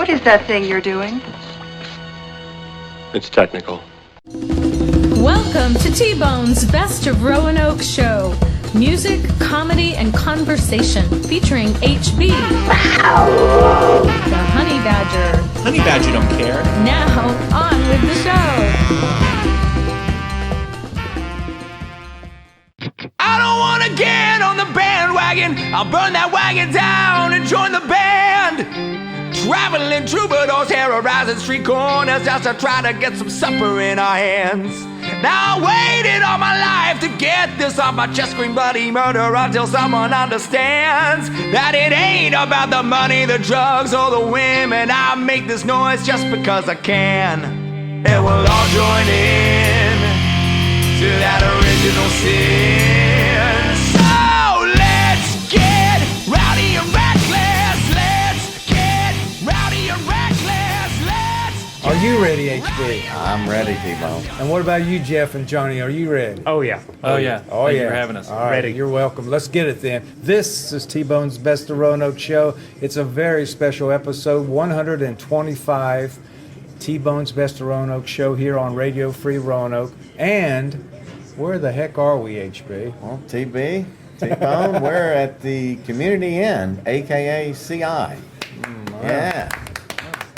What is that thing you're doing? It's technical. Welcome to T-Bone's Best of Roanoke show. Music, comedy, and conversation featuring HB. Wow. The Honey Badger. Honey Badger don't care. Now, on with the show. I don't want to get on the bandwagon. I'll burn that wagon down and join the band. Traveling troubadours, terrorizing street corners just to try to get some supper in our hands. Now I waited all my life to get this off my chest, scream bloody murder until someone understands that it ain't about the money, the drugs, or the women. I make this noise just because I can, and we'll all join in to that original sin. So let's get rowdy and reckless. Let's get rowdy and reckless. Let's. Are you ready, HB? I'm ready, T-Bone. And what about you, Jeff and Johnny? Are you ready? Oh, yeah. Oh, yeah. Thank you for having us. All right, Ready. you're welcome. Let's get it then. This is T-Bone's Best of Roanoke show. It's a very special episode, 125. T-Bone's Best of Roanoke show here on Radio Free Roanoke. And where the heck are we, HB? Well, T-Bone, we're at the Community Inn, a.k.a. CI. Yeah.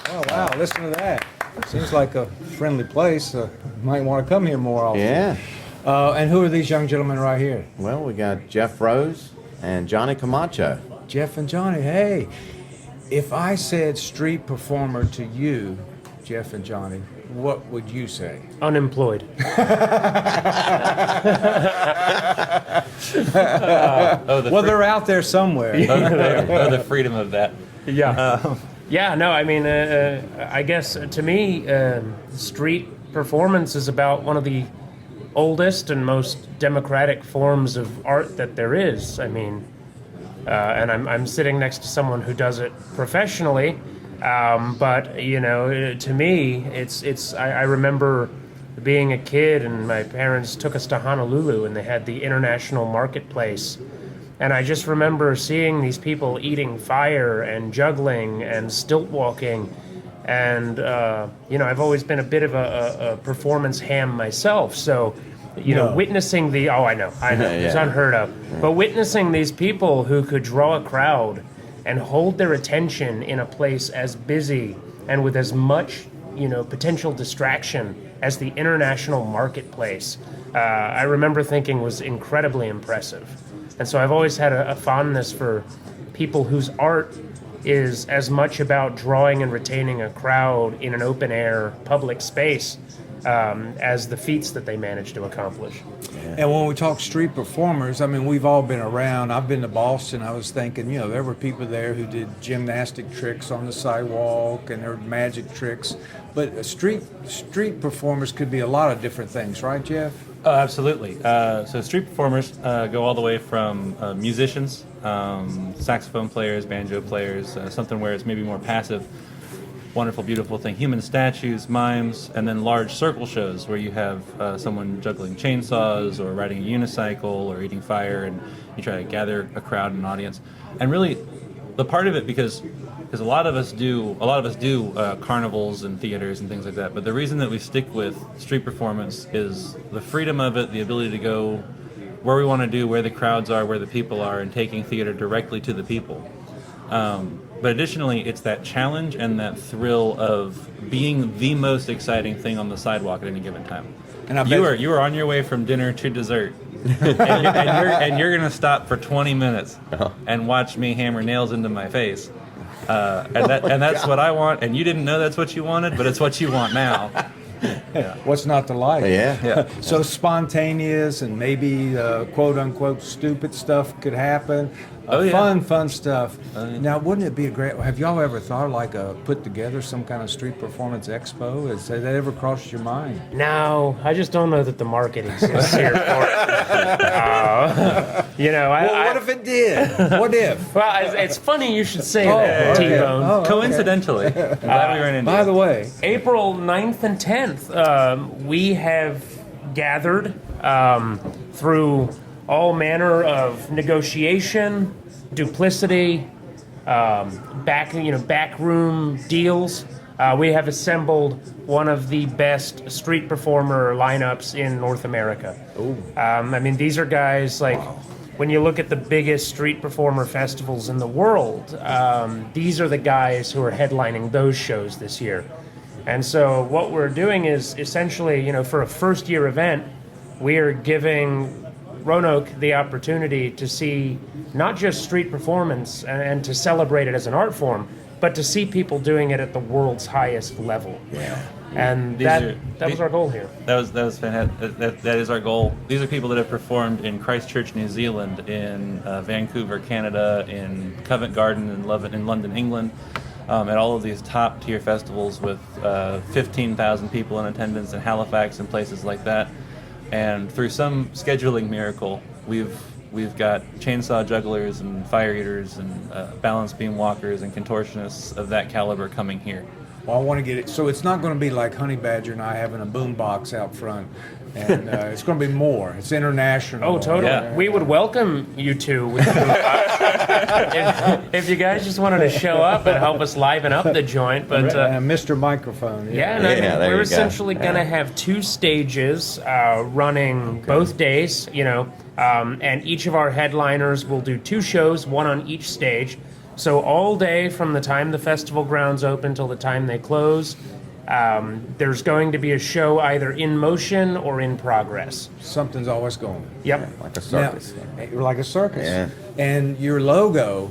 Oh, wow, listen to that. Seems like a friendly place. Might want to come here more often. Yeah. And who are these young gentlemen right here? Well, we got Jeff Rose and Johnny Camacho. Jeff and Johnny. Hey, if I said street performer to you, Jeff and Johnny, what would you say? Unemployed. Well, they're out there somewhere. The freedom of that. Yeah. Yeah, no, I mean, I guess to me, street performance is about one of the oldest and most democratic forms of art that there is. I mean, and I'm sitting next to someone who does it professionally, but, you know, to me, I remember being a kid and my parents took us to Honolulu and they had the International Marketplace. And I just remember seeing these people eating fire and juggling and stilt walking. And, you know, I've always been a bit of a performance ham myself. So, you know, witnessing I know, it's unheard of. But witnessing these people who could draw a crowd and hold their attention in a place as busy and with as much, you know, potential distraction as the International Marketplace, I remember thinking was incredibly impressive. And so I've always had a fondness for people whose art is as much about drawing and retaining a crowd in an open air public space as the feats that they manage to accomplish. Yeah. And when we talk street performers, I mean, we've all been around. I've been to Boston. I was thinking, you know, there were people there who did gymnastic tricks on the sidewalk and there were magic tricks. But street performers could be a lot of different things, right, Jeff? Oh, absolutely. So street performers go all the way from musicians, saxophone players, banjo players, something where it's maybe more passive, wonderful, beautiful thing, human statues, mimes, and then large circle shows where you have someone juggling chainsaws or riding a unicycle or eating fire, and you try to gather a crowd and an audience. And really, the part of it, because a lot of us do carnivals and theaters and things like that, but the reason that we stick with street performance is the freedom of it, the ability to go where we want to do, where the crowds are, where the people are, and taking theater directly to the people. But additionally, it's that challenge and that thrill of being the most exciting thing on the sidewalk at any given time. And you are on your way from dinner to dessert, and you're going to stop for 20 minutes and watch me hammer nails into my face. And that's what I want, and you didn't know that's what you wanted, but it's what you want now. Yeah. What's not to like? Yeah. So spontaneous and maybe quote unquote stupid stuff could happen. Fun stuff. Now, wouldn't it be have y'all ever thought of put together some kind of street performance expo? Has that ever crossed your mind? No, I just don't know that the market exists here for it. You know, what if it did? What if? Well, it's funny you should say that, okay. T-Bone. Coincidentally, I'm glad we ran into By the way, April 9th and 10th, we have gathered through all manner of negotiation, duplicity, backroom deals. We have assembled one of the best street performer lineups in North America. I mean, these are guys like, when you look at the biggest street performer festivals in the world, these are the guys who are headlining those shows this year. And so what we're doing is essentially, for a first-year event, we are giving Roanoke the opportunity to see not just street performance and to celebrate it as an art form, but to see people doing it at the world's highest level. Yeah. And that was our goal here. That was fantastic. That is our goal. These are people that have performed in Christchurch, New Zealand, in Vancouver, Canada, in Covent Garden in London, England, at all of these top-tier festivals with 15,000 people in attendance in Halifax and places like that. And through some scheduling miracle, we've got chainsaw jugglers and fire eaters and balance beam walkers and contortionists of that caliber coming here. Well, I want to get it. So it's not going to be like Honey Badger and I having a boom box out front. And it's going to be more. It's international. Oh, totally. Yeah. We would welcome you two with if you guys just wanted to show up and help us liven up the joint. But Mr. Microphone. yeah, and Yeah, there we're you go. essentially going to Yeah. have 2 stages running both days, and each of our headliners will do 2 shows, one on each stage. So all day from the time the festival grounds open till the time they close, there's going to be a show either in motion or in progress. Something's always going. Yep. Like a circus. Now, like a circus. Yeah. And your logo,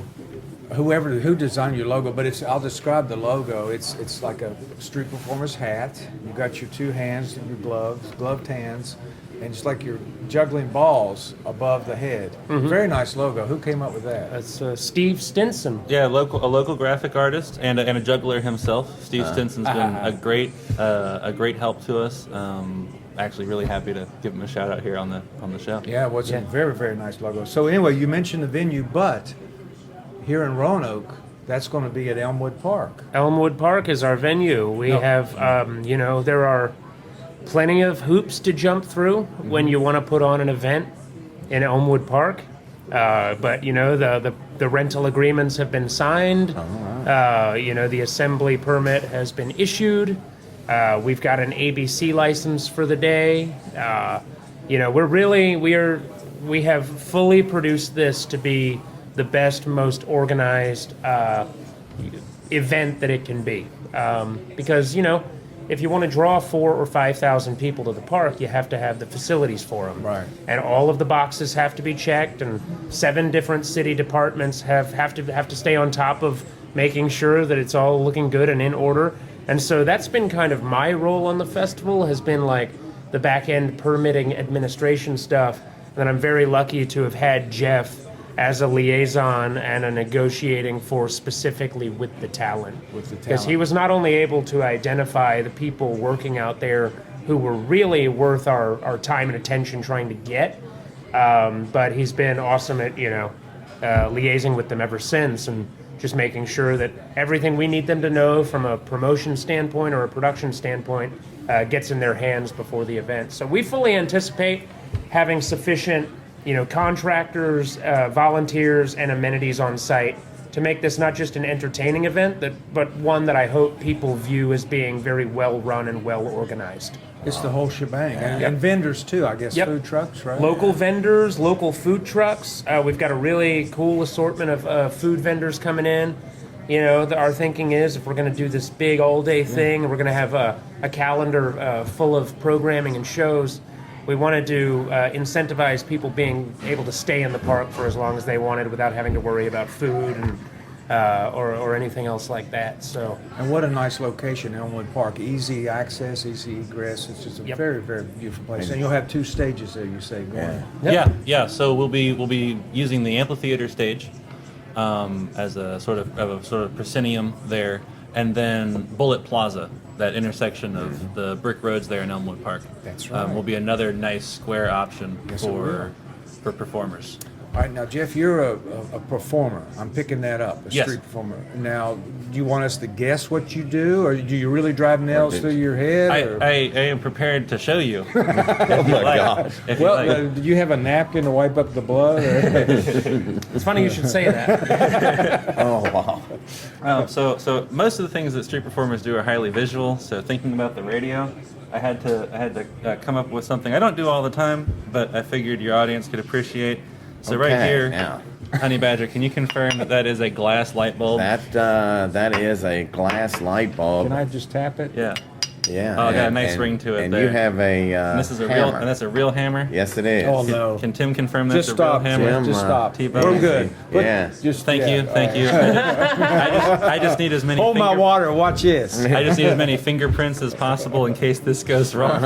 who designed your logo, but I'll describe the logo. It's like a street performer's hat. You've got your 2 hands and your gloved hands, and it's like you're juggling balls above the head. Very nice logo. Who came up with that? That's Steve Stinson. Yeah, a local graphic artist and a juggler himself. Steve Stinson's been a great help to us. Actually, really happy to give him a shout out here on the show. Yeah, it was a very, very nice logo. So anyway, you mentioned the venue, but here in Roanoke, that's going to be at Elmwood Park. Elmwood Park is our venue. We have, there are plenty of hoops to jump through when you want to put on an event in Elmwood Park. But the rental agreements have been signed. The assembly permit has been issued. We've got an ABC license for the day. We have fully produced this to be the best, most organized event that it can be. Because if you want to draw 4,000 or 5,000 people to the park, you have to have the facilities for them. Right. And all of the boxes have to be checked, and 7 different city departments have to stay on top of making sure that it's all looking good and in order. And so that's been kind of my role on the festival, has been like the back end permitting administration stuff. And I'm very lucky to have had Jeff as a liaison and a negotiating force specifically with the talent. Because he was not only able to identify the people working out there who were really worth our time and attention trying to get, but he's been awesome at, liaising with them ever since and just making sure that everything we need them to know from a promotion standpoint or a production standpoint gets in their hands before the event. So we fully anticipate having sufficient contractors, volunteers, and amenities on site to make this not just an entertaining event, but one that I hope people view as being very well run and well organized. It's the whole shebang. And vendors too, I guess. Yep. Food trucks, right? Local vendors, local food trucks. We've got a really cool assortment of food vendors coming in. Our thinking is if we're going to do this big all-day thing, we're going to have a calendar full of programming and shows, we wanted to incentivize people being able to stay in the park for as long as they wanted without having to worry about food and or anything else like that. So. And what a nice location, Elmwood Park. Easy access, easy egress. It's just a Yep. very, very beautiful place. And you'll have 2 stages there, you say, going. Yeah. So we'll be using the amphitheater stage as a sort of proscenium there, and then Bullet Plaza, that intersection of the brick roads there in Elmwood Park. That's right. Will be another nice square option Yes, it will. for performers. All right, now Jeff, you're a performer. I'm picking that up, a Yes. street performer. Now, do you want us to guess what you do, or do you really drive nails through your head? I am prepared to show you. Oh my gosh. Well, do you have a napkin to wipe up the blood? Or? It's funny you should say that. Oh wow. So most of the things that street performers do are highly visual. So thinking about the radio, I had to come up with something I don't do all the time, but I figured your audience could appreciate. So right Okay, here, now. Honey Badger, can you confirm that that is a glass light bulb? That is a glass light bulb. Can I just tap it? Yeah. Yeah. Oh, got a nice ring to it And there. you have a And this is a hammer. real, and that's a real hammer. Yes, it is. Oh no! Can Tim confirm that's Just a real stop, hammer? Tim. Just stop. T-bone. We're good. Yeah. Just Thank you, thank you. I just need as many. Hold my water. Watch this. I just need as many fingerprints as possible in case this goes wrong.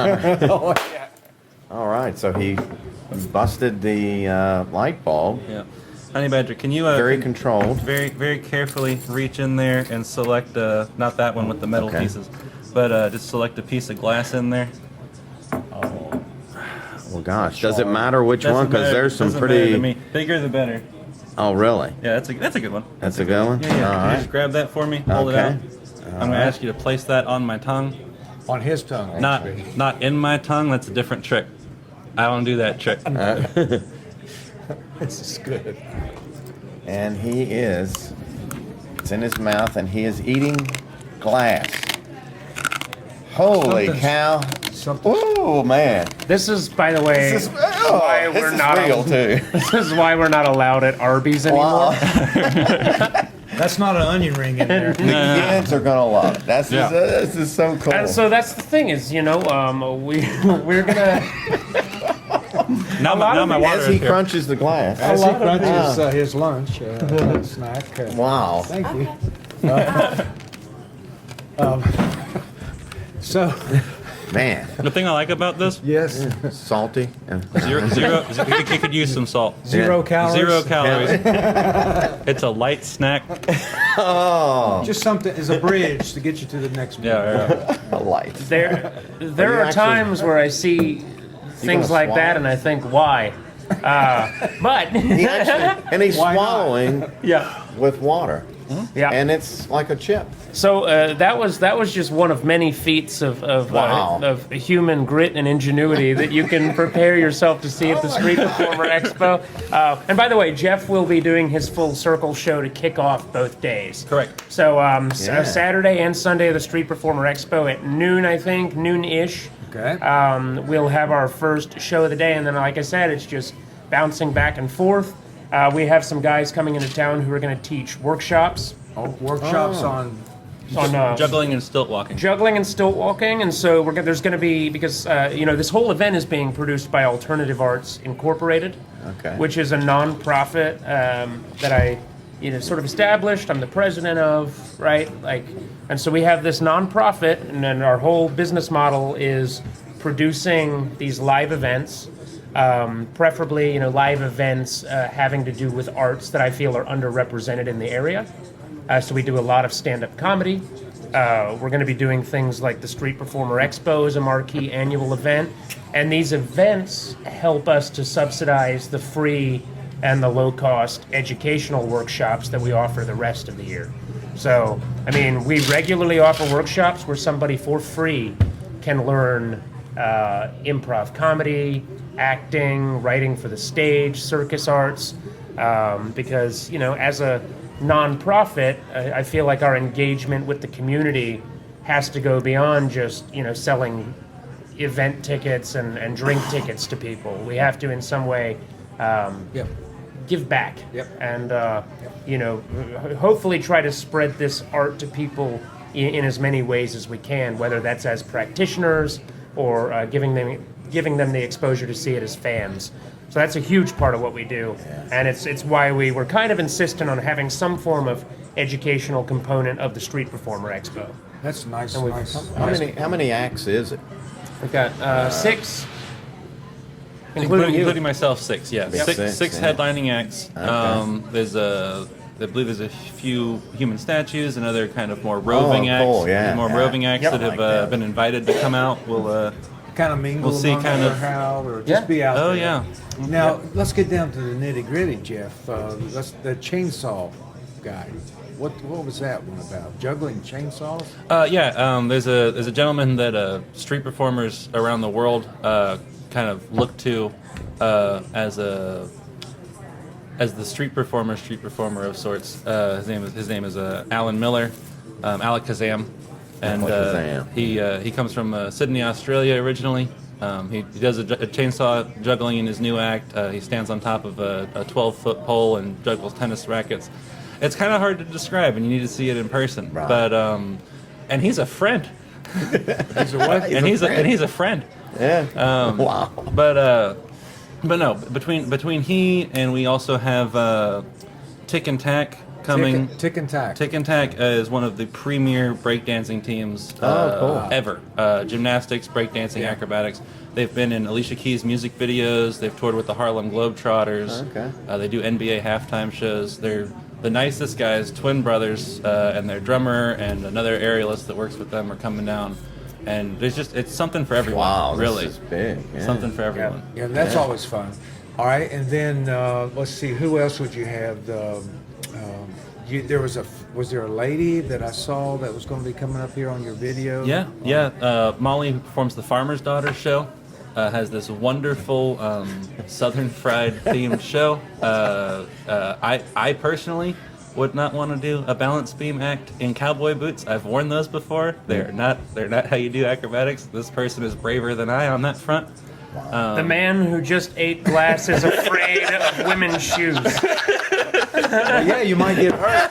All right. So he busted the light bulb. Yeah. Honey Badger, can you Very controlled. very very carefully reach in there and select not that one with the metal Okay. pieces, but just select a piece of glass in there. Well, gosh, does it matter which one? Doesn't Because matter- there's some doesn't matter to pretty. me. Bigger the better. Oh, really? Yeah, that's a good one. That's a good one. Yeah, yeah. All Can you right. just grab that for me? Hold Okay. it out. I'm gonna ask you to place that on my tongue. On his tongue. Not actually. not in my tongue. That's a different trick. I don't do that trick. This is good. And he is. It's in his mouth, and he is eating glass. Holy Something's- cow! Something. Oh man! This is, by the way, This is, oh, why this we're is not real too. this is why we're not allowed at Arby's anymore. Wow. That's not an onion ring in there. The kids are gonna love it. That's Yeah. this is so cool. And so that's the thing is, we're gonna. Now my water As is he here. crunches the glass. As he lot of crunches his lunch, snack. Wow. Thank you. So, Man. The thing I like about this, yes, Salty. zero. It could use some salt. zero calories. 0 calories. It's a light snack. Oh, Just something as a bridge to get you to the next meal. Yeah. a light. There you are actually- times where I see things gonna like that, swallow? and I think, why? But He actually, and he's Why not? swallowing yeah, with water, yeah. and it's like a chip. So that was just one of many feats Wow. of human grit and ingenuity that you can prepare yourself to see at the Street Performer Expo. And by the way, Jeff will be doing his full circle show to kick off both days. Correct. So Yeah. Saturday and Sunday of the Street Performer Expo at noon, I think, noon-ish. Okay. We'll have our first show of the day, and then, like I said, it's just bouncing back and forth. We have some guys coming into town who are going to teach workshops Workshops on. on Juggling and stilt walking. juggling and stilt walking, and so there's going to be, because this whole event is being produced by Alternative Arts Incorporated, Okay. which is a nonprofit that I sort of established. I'm the president of, right? And so we have this nonprofit, and then our whole business model is producing these live events, preferably live events having to do with arts that I feel are underrepresented in the area. So we do a lot of stand-up comedy. We're going to be doing things like the Street Performer Expo is a marquee annual event. And these events help us to subsidize the free and the low-cost educational workshops that we offer the rest of the year. So, we regularly offer workshops where somebody for free can learn improv comedy, acting, writing for the stage, circus arts, because, as a nonprofit, I feel like our engagement with the community has to go beyond just, selling event tickets and drink tickets to people. We have to, in some way, give back. Yep. And, hopefully try to spread this art to people in as many ways as we can, whether that's as practitioners or giving them the exposure to see it as fans. So that's a huge part of what we do, and it's why we were kind of insistent on having some form of educational component of the Street Performer Expo. That's nice. And we- Nice. How many acts is it? We've got 6, Including myself, 6. Yeah, Yep. six Six, yeah. headlining acts. I believe there's a few human statues and other kind of more roving acts. cool, yeah. More Yeah. roving acts Yep. that I have like that. been invited to come out. Will kind of mingle We'll see among kind or of- how, or just Yeah. be out Oh there? yeah. Now, let's get down to the nitty-gritty, Jeff. The chainsaw guy. What was that one about? Juggling chainsaws? There's a gentleman that street performers around the world kind of look to as the street performer of sorts. His name is Alan Miller, Alakazam, and he comes from Sydney, Australia originally. He does a chainsaw juggling in his new act. He stands on top of a 12-foot pole and juggles tennis rackets. It's kind of hard to describe, and you need to see it in person. Right. But and he's a friend. He's a what? He's a friend. Yeah. Wow. But no, between he and we also have Tick and Tack coming. Tick and Tack. Tick and Tack is one of the premier breakdancing teams cool. ever. Gymnastics, breakdancing, acrobatics. They've been in Alicia Keys' music videos. They've toured with the Harlem Globetrotters. Okay. They do NBA halftime shows. They're the nicest guys, twin brothers, and their drummer and another aerialist that works with them are coming down. And it's something for everyone. Wow. really. This is big. Yeah. Something for everyone. Yeah, that's always fun. All right, and then let's see, who else would you have? Was there a lady that I saw that was going to be coming up here on your video? Yeah. Molly, who performs the Farmer's Daughter show, has this wonderful Southern Fried themed show. I personally would not want to do a balance beam act in cowboy boots. I've worn those before. They're not how you do acrobatics. This person is braver than I on that front. The man who just ate glass is afraid of women's shoes. Well, yeah, you might get hurt.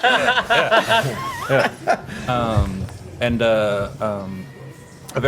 A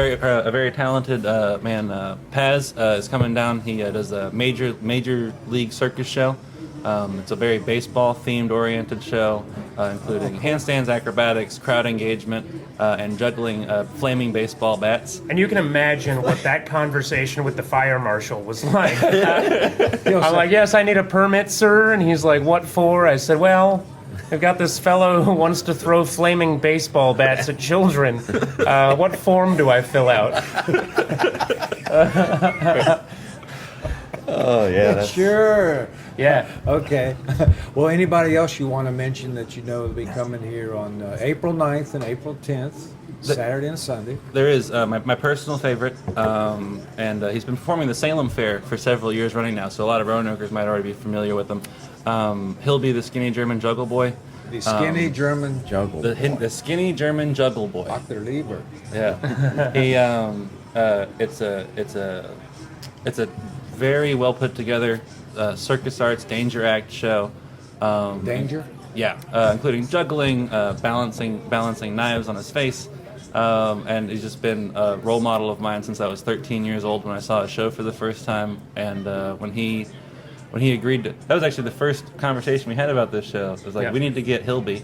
very talented man, Paz, is coming down. He does a major league circus show. It's a very baseball themed oriented show, including handstands, acrobatics, crowd engagement, and juggling flaming baseball bats. And you can imagine what that conversation with the fire marshal was like. I'm like, yes, I need a permit, sir. And he's like, what for? I said, well, I've got this fellow who wants to throw flaming baseball bats at children. What form do I fill out? Oh yeah. That's, Sure. Yeah. Okay. Well, anybody else you want to mention that you know will be coming here on April 9th and April 10th, Saturday and Sunday? There is my personal favorite, and he's been performing the Salem Fair for several years running now, so a lot of Roanokeers might already be familiar with him. He'll be the skinny German juggle boy. The skinny German juggle. The skinny German juggle boy. Dr. Lieber. Yeah. He it's a very well put together circus arts danger act show. Danger? Yeah, including juggling, balancing knives on his face. And he's just been a role model of mine since I was 13 years old when I saw a show for the first time. And when he agreed to, that was actually the first conversation we had about this show. It was like, we need to get Hilby.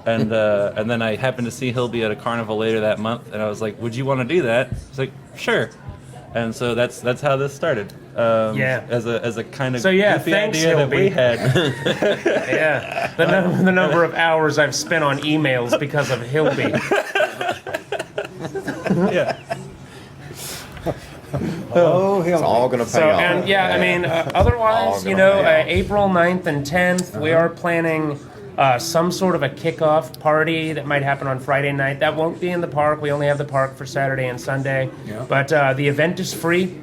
And then I happened to see Hilby at a carnival later that month, and I was like, would you want to do that? He's like, sure. And so that's how this started. As a kind of goofy thanks, idea that we had. Yeah. The number of hours I've spent on emails because of Hilby. Yeah. Oh, it's all going to pay So, off. and I mean, otherwise, All gonna pay off. April 9th and 10th, we are planning some sort of a kickoff party that might happen on Friday night. That won't be in the park. We only have the park for Saturday and Sunday. Yeah. But the event is free.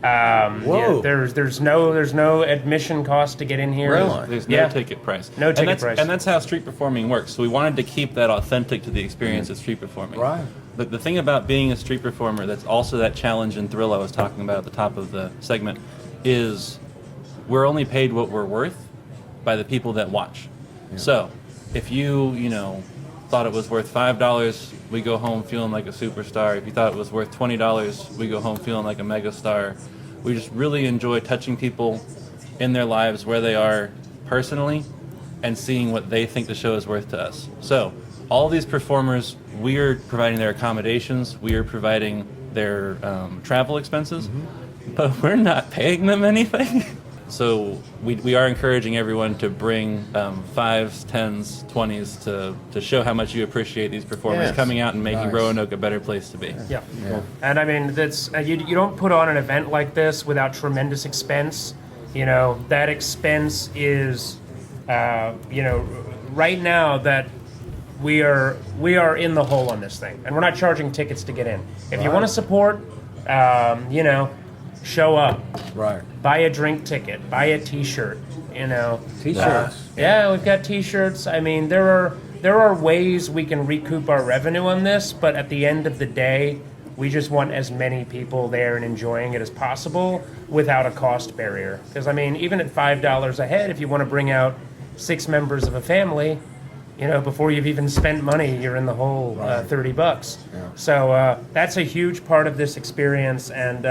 Whoa. There's no admission cost to get in here. Really? There's no ticket price. No ticket and price. And that's how street performing works. So we wanted to keep that authentic to the experience of street performing. Right. But the thing about being a street performer that's also that challenge and thrill I was talking about at the top of the segment is we're only paid what we're worth by the people that watch. Yeah. So if you thought it was worth $5, we go home feeling like a superstar. If you thought it was worth $20, we go home feeling like a megastar. We just really enjoy touching people in their lives where they are personally and seeing what they think the show is worth to us. So all these performers, we are providing their accommodations, we are providing their travel expenses, but we're not paying them anything. So we are encouraging everyone to bring 5s, 10s, 20s to show how much you appreciate these performers Yes. coming out and making Nice. Roanoke a better place to be. Yeah. And I mean, that's you don't put on an event like this without tremendous expense. You know, that expense is, right now that we are in the hole on this thing, and we're not charging tickets to get in. If you want to support, show up, Right. buy a drink ticket, buy a T-shirt. T-shirts. Yeah, we've got T-shirts. I mean, there are ways we can recoup our revenue on this, but at the end of the day, we just want as many people there and enjoying it as possible without a cost barrier. Because I mean, even at $5 a head, if you want to bring out 6 members of a family, before you've even spent money, you're in the hole $30. So that's a huge part of this experience, and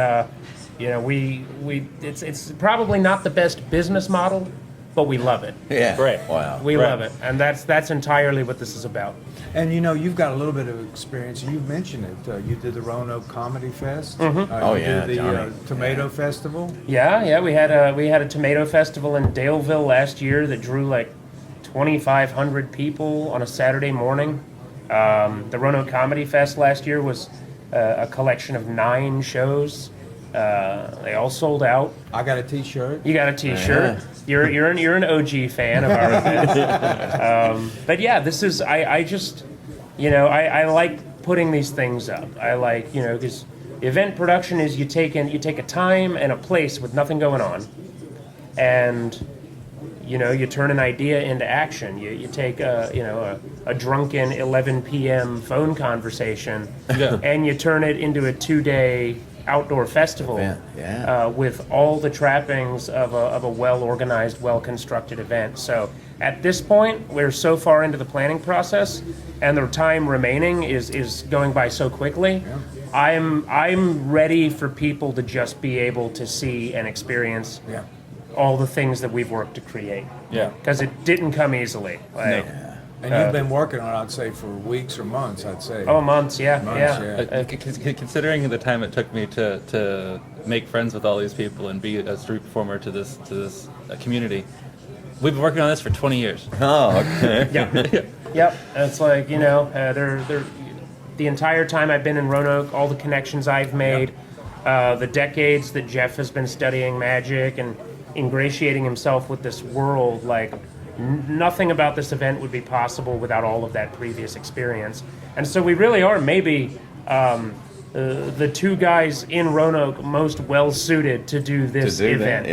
it's probably not the best business model, but we love it. Yeah. Right. Wow. We love it, and that's entirely what this is about. And you've got a little bit of experience. You mentioned it. You did the Roanoke Comedy Fest. Oh, you yeah, did the Johnny. Tomato Festival. Yeah, we had a tomato festival in Daleville last year that drew like 2,500 people on a Saturday morning. The Roanoke Comedy Fest last year was a collection of 9 shows. They all sold out. I got a T-shirt. You got a T-shirt. You're an OG fan of our event. But yeah, this is I just I like putting these things up. I like because event production is you take a time and a place with nothing going on, and you turn an idea into action. You take a drunken 11 p.m. phone conversation, and you turn it into a 2-day outdoor festival with all the trappings of a well-organized, well-constructed event. So at this point, we're so far into the planning process, and the time remaining is going by so quickly. I'm ready for people to just be able to see and experience all the things that we've worked to create. Yeah. Because it didn't come easily. Like, And you've been working on it, I'd say, for weeks or months, I'd say. Oh, months, yeah. Considering the time it took me to make friends with all these people and be a street performer to this community, we've been working on this for 20 years. Oh, okay. Yep. It's like, they're the entire time I've been in Roanoke, all the connections I've made, the decades that Jeff has been studying magic and ingratiating himself with this world, like nothing about this event would be possible without all of that previous experience. And so we really are maybe the 2 guys in Roanoke most well-suited to do this event.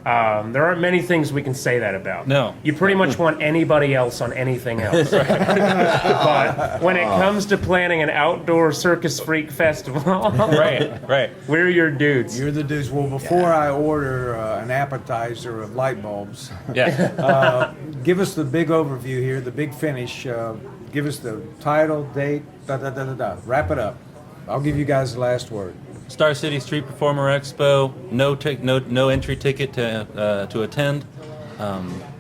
There aren't many things we can say that about. No. You pretty much want anybody else on anything else. But when it comes to planning an outdoor circus freak festival, Right. we're your dudes. You're the dudes. Well, before I order an appetizer of light bulbs, Yeah. give us the big overview here, the big finish. Give us the title, date, Wrap it up. I'll give you guys the last word. Star City Street Performer Expo. No entry ticket to attend.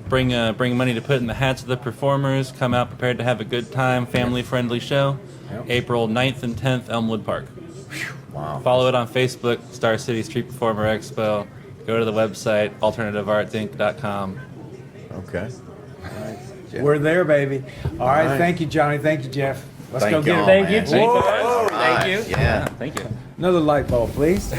Bring money to put in the hats of the performers. Come out prepared to have a good time. Family friendly show. Yep. April 9th and 10th, Elmwood Park. Wow. Follow it on Facebook, Star City Street Performer Expo. Go to the website, alternativeartsinc.com. Okay. We're there, baby. All right. right. Thank you, Johnny. Thank you, Jeff. Let's Thank go get y'all, it. Thank you, man. T-Bone. All Thank right. you. Yeah. Thank you. Another light bulb, please.